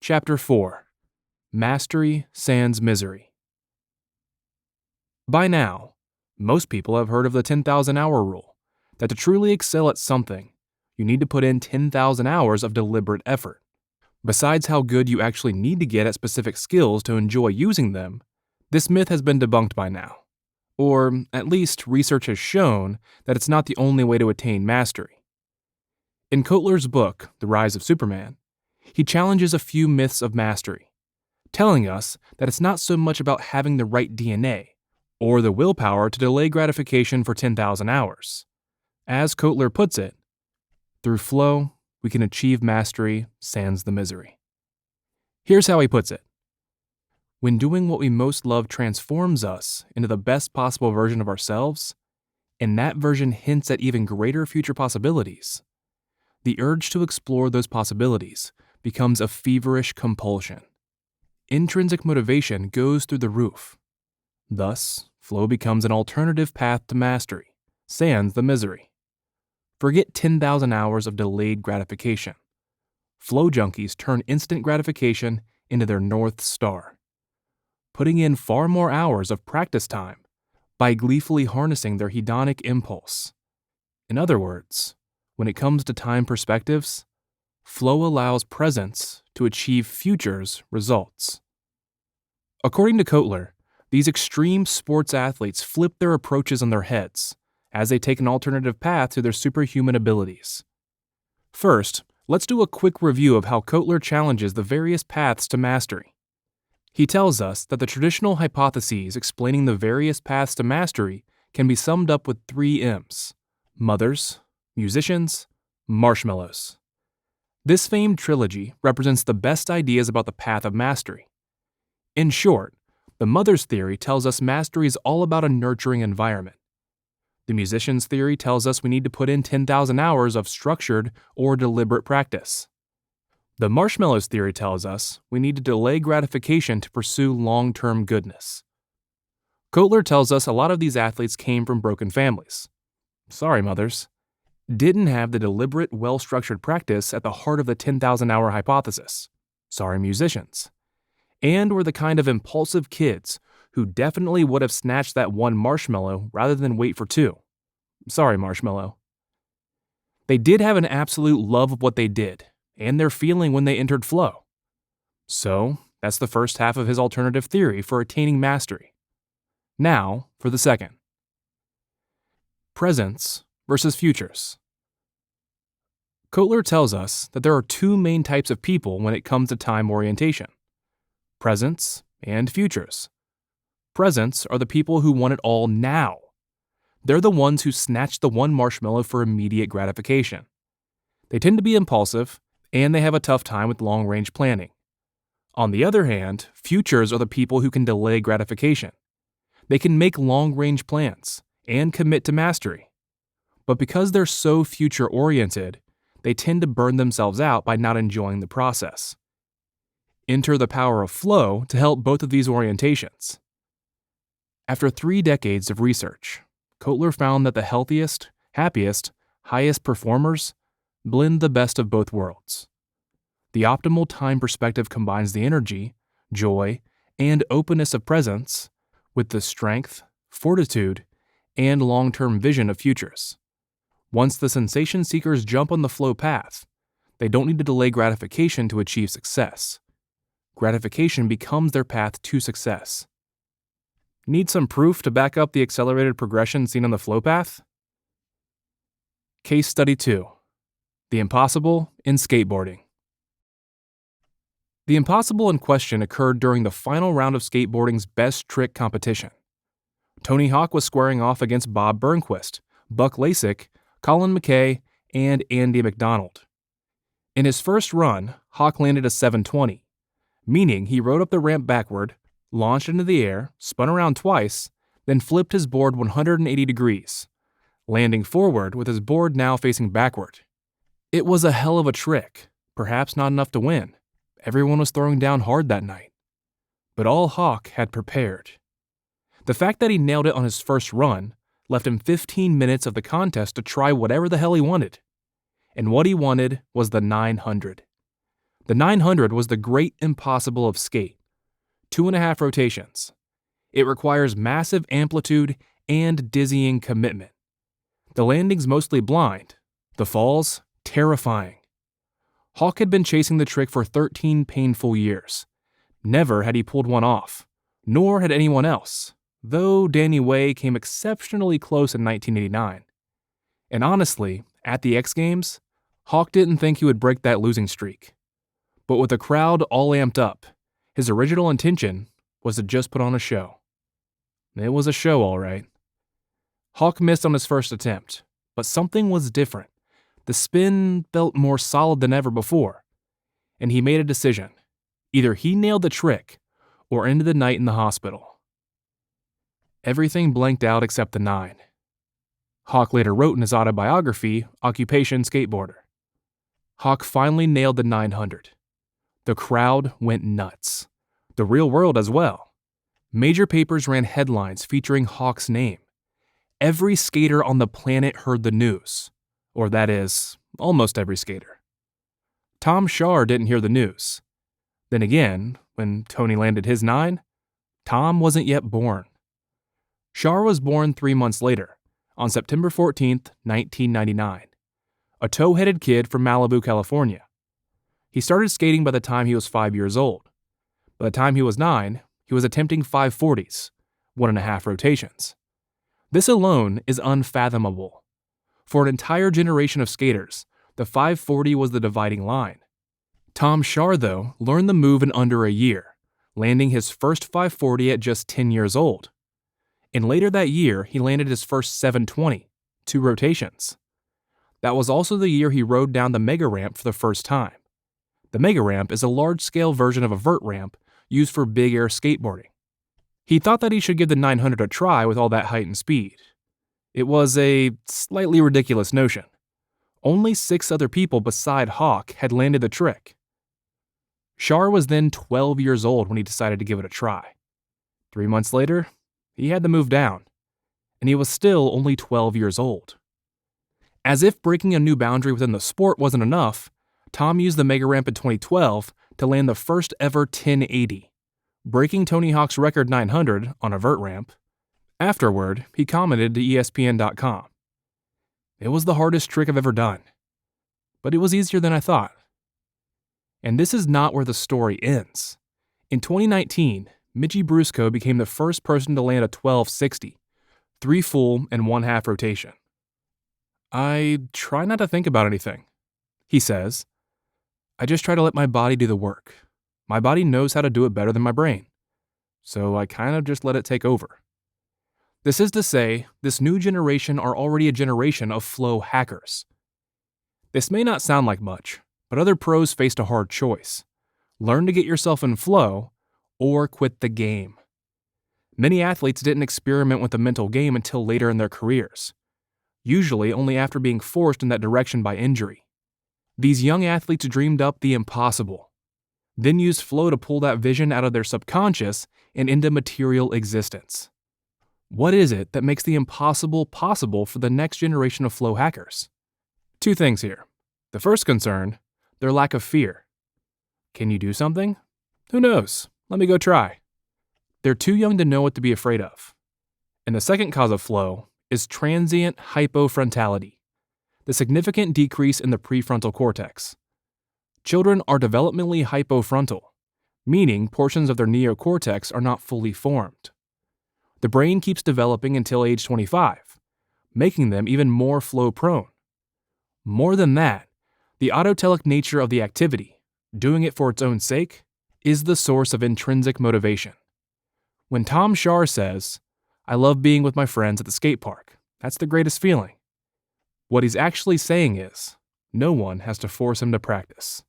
Chapter 4 Mastery Sans Misery. By now, most people have heard of the 10,000-hour rule, that to truly excel at something, you need to put in 10,000 hours of deliberate effort. Besides how good you actually need to get at specific skills to enjoy using them, this myth has been debunked by now. Or, at least, research has shown that it's not the only way to attain mastery. In Kotler's book, The Rise of Superman, he challenges a few myths of mastery, telling us that it's not so much about having the right DNA or the willpower to delay gratification for 10,000 hours. As Kotler puts it, through flow, we can achieve mastery sans the misery. Here's how he puts it. When doing what we most love transforms us into the best possible version of ourselves, and that version hints at even greater future possibilities, the urge to explore those possibilities becomes a feverish compulsion. Intrinsic motivation goes through the roof. Thus, flow becomes an alternative path to mastery, sans the misery. Forget 10,000 hours of delayed gratification. Flow junkies turn instant gratification into their North Star, putting in far more hours of practice time by gleefully harnessing their hedonic impulse. In other words, when it comes to time perspectives, flow allows presence to achieve future's results. According to Kotler, these extreme sports athletes flip their approaches on their heads as they take an alternative path to their superhuman abilities. First, let's do a quick review of how Kotler challenges the various paths to mastery. He tells us that the traditional hypotheses explaining the various paths to mastery can be summed up with 3 M's: mothers, musicians, marshmallows. This famed trilogy represents the best ideas about the path of mastery. In short, the mother's theory tells us mastery is all about a nurturing environment. The musician's theory tells us we need to put in 10,000 hours of structured or deliberate practice. The marshmallows theory tells us we need to delay gratification to pursue long-term goodness. Kotler tells us a lot of these athletes came from broken families. Sorry, mothers. Didn't have the deliberate, well-structured practice at the heart of the 10,000-hour hypothesis. Sorry, musicians. And were the kind of impulsive kids who definitely would have snatched that one marshmallow rather than wait for 2. Sorry, marshmallow. They did have an absolute love of what they did, and their feeling when they entered flow. So, that's the first half of his alternative theory for attaining mastery. Now, for the second. Presence versus futures. Kotler tells us that there are 2 main types of people when it comes to time orientation: presents and futures. Presents are the people who want it all now. They're the ones who snatch the one marshmallow for immediate gratification. They tend to be impulsive, and they have a tough time with long-range planning. On the other hand, futures are the people who can delay gratification. They can make long-range plans and commit to mastery. But because they're so future-oriented, they tend to burn themselves out by not enjoying the process. Enter the power of flow to help both of these orientations. After 3 decades of research, Kotler found that the healthiest, happiest, highest performers blend the best of both worlds. The optimal time perspective combines the energy, joy, and openness of presence with the strength, fortitude, and long-term vision of futures. Once the sensation seekers jump on the flow path, they don't need to delay gratification to achieve success. Gratification becomes their path to success. Need some proof to back up the accelerated progression seen on the flow path? Case Study 2. The Impossible in Skateboarding. The impossible in question occurred during the final round of skateboarding's best trick competition. Tony Hawk was squaring off against Bob Burnquist, Buck Lasik, Colin McKay, and Andy McDonald. In his first run, Hawk landed a 720, meaning he rode up the ramp backward, launched into the air, spun around twice, then flipped his board 180 degrees, landing forward with his board now facing backward. It was a hell of a trick, perhaps not enough to win. Everyone was throwing down hard that night. But all Hawk had prepared. The fact that he nailed it on his first run left him 15 minutes of the contest to try whatever the hell he wanted. And what he wanted was the 900. The 900 was the great impossible of skate. 2.5 rotations. It requires massive amplitude and dizzying commitment. The landings mostly blind. The falls, terrifying. Hawk had been chasing the trick for 13 painful years. Never had he pulled one off, nor had anyone else, though Danny Way came exceptionally close in 1989. And honestly, at the X Games, Hawk didn't think he would break that losing streak. But with the crowd all amped up, his original intention was to just put on a show. It was a show, all right. Hawk missed on his first attempt, but something was different. The spin felt more solid than ever before, and he made a decision. Either he nailed the trick, or ended the night in the hospital. Everything blanked out except the 9. Hawk later wrote in his autobiography, Occupation Skateboarder. Hawk finally nailed the 900. The crowd went nuts. The real world as well. Major papers ran headlines featuring Hawk's name. Every skater on the planet heard the news. Or that is, almost every skater. Tom Schaar didn't hear the news. Then again, when Tony landed his 9, Tom wasn't yet born. Schaar was born 3 months later, on September 14, 1999. A tow-headed kid from Malibu, California. He started skating by the time he was 5 years old. By the time he was 9, he was attempting 540s, 1.5 rotations. This alone is unfathomable. For an entire generation of skaters, the 540 was the dividing line. Tom Schaar, though, learned the move in under a year, landing his first 540 at just 10 years old. And later that year, he landed his first 720, 2 rotations. That was also the year he rode down the mega ramp for the first time. The mega ramp is a large-scale version of a vert ramp used for big air skateboarding. He thought that he should give the 900 a try with all that height and speed. It was a slightly ridiculous notion. Only 6 other people beside Hawk had landed the trick. Schaar was then 12 years old when he decided to give it a try. 3 months later, he had the move down, and he was still only 12 years old. As if breaking a new boundary within the sport wasn't enough, Tom used the mega ramp in 2012 to land the first ever 1080, breaking Tony Hawk's record 900 on a vert ramp. Afterward, he commented to ESPN.com, "It was the hardest trick I've ever done, but it was easier than I thought." And this is not where the story ends. In 2019, Mitchie Brusco became the first person to land a 1260, 3 full and 1/2 rotation. "I try not to think about anything," he says. "I just try to let my body do the work. My body knows how to do it better than my brain. So I kind of just let it take over." This is to say, this new generation are already a generation of flow hackers. This may not sound like much, but other pros faced a hard choice. Learn to get yourself in flow, or quit the game. Many athletes didn't experiment with the mental game until later in their careers, usually only after being forced in that direction by injury. These young athletes dreamed up the impossible, then used flow to pull that vision out of their subconscious and into material existence. What is it that makes the impossible possible for the next generation of flow hackers? 2 things here. The first concern, their lack of fear. Can you do something? Who knows? Let me go try. They're too young to know what to be afraid of. And the second cause of flow is transient hypofrontality, the significant decrease in the prefrontal cortex. Children are developmentally hypofrontal, meaning portions of their neocortex are not fully formed. The brain keeps developing until age 25, making them even more flow-prone. More than that, the autotelic nature of the activity, doing it for its own sake, is the source of intrinsic motivation. When Tom Schaar says, "I love being with my friends at the skate park, that's the greatest feeling," what he's actually saying is, no one has to force him to practice.